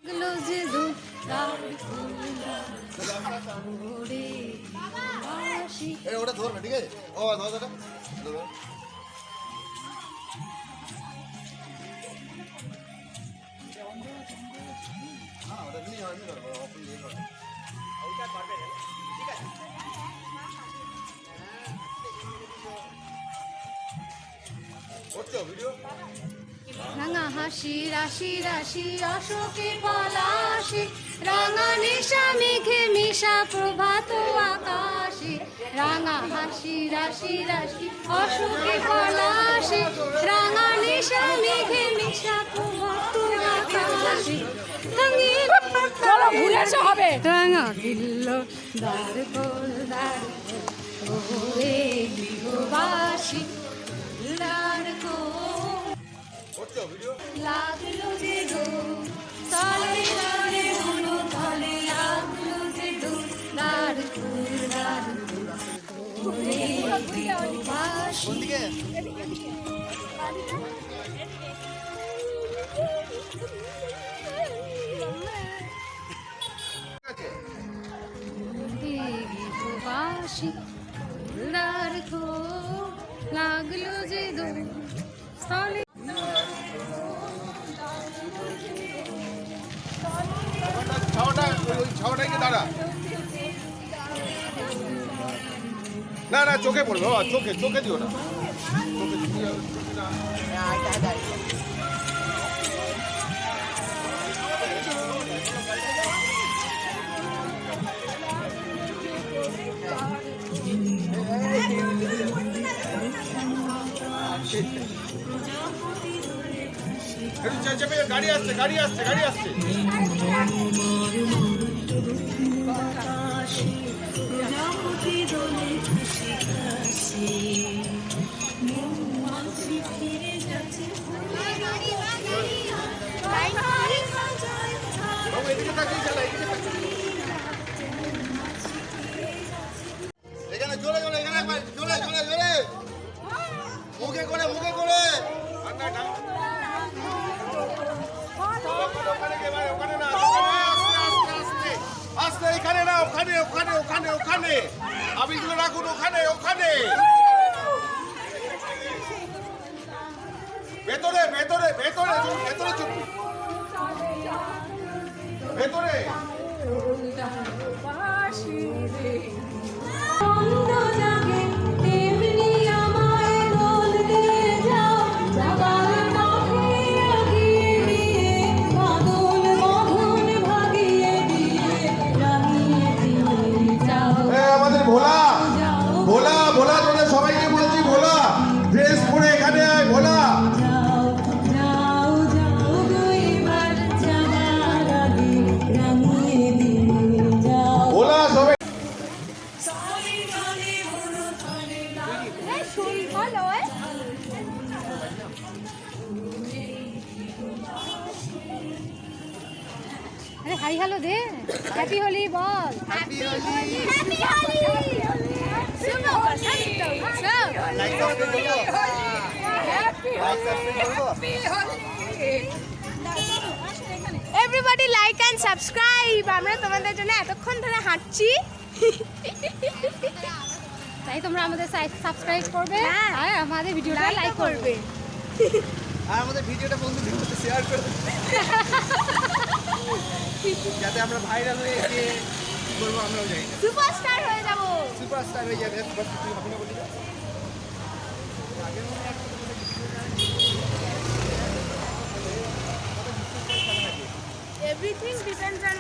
যে ওটা ধরবে ঠিক আছে ও ধর রাঙা হাসি রাশি রাশি অশোকে পলাশে রাঙা নিশা মেঘে মিশা প্রভাত আকাশে রাঙা হাসি রাশি রাশি অশোকে পলাশে রাঙা নিশা মেঘে মিশা প্রভাত আকাশে চলো ঘুরে আসা হবে। রাঙা দিল দ্বার গোল দ্বার ওরে গৃহবাসী দ্বার গোল লাগলো যে দোল তলে তলে হলো তলে লাগলো যে দোল দ্বার গোল দ্বার গোল ওরে গৃহবাসী গৃহবাসী দ্বার গোল লাগলো যে দোল তলে না না চোখে পড়বে বাবা চোখে চোখে দিও না গাড়ি আসছে গাড়ি আসছে গাড়ি আসছে এখানে জোরে জোরে এখানে জোরে জোরে জোরে মুখে করে ওখানে না আস্তে এখানে না ওখানে ওখানে ওখানে ওখানে আবিরগুলো রাখুন ওখানে ওখানে ভেতরে ভেতরে ভেতরে ভেতরে চুপ ভেতরে ভোলা ভোলা ভোলা তোদের সবাইকে বলছি ভোলা ড্রেস পরে এখানে আয় ভোলা ভোলা সবাই আরে হাই হ্যালো দে হ্যাপি হোলি বল happy Holi happy Holi everybody like and subscribe. আমরা তোমাদের জন্য এতক্ষণ ধরে হাঁটছি, তাই তোমরা আমাদের সাবস্ক্রাইব করবে আর আমাদের ভিডিওটা লাইক করবে আর আমাদের ভিডিওটা বন্ধুদের সাথে শেয়ার করবে যাতে আমরা ভাইরাল হয়ে গিয়ে কি করবো আমরাও জানি না, সুপারস্টার হয়ে যাব, সুপারস্টার হয়ে যাবে। Everything depends on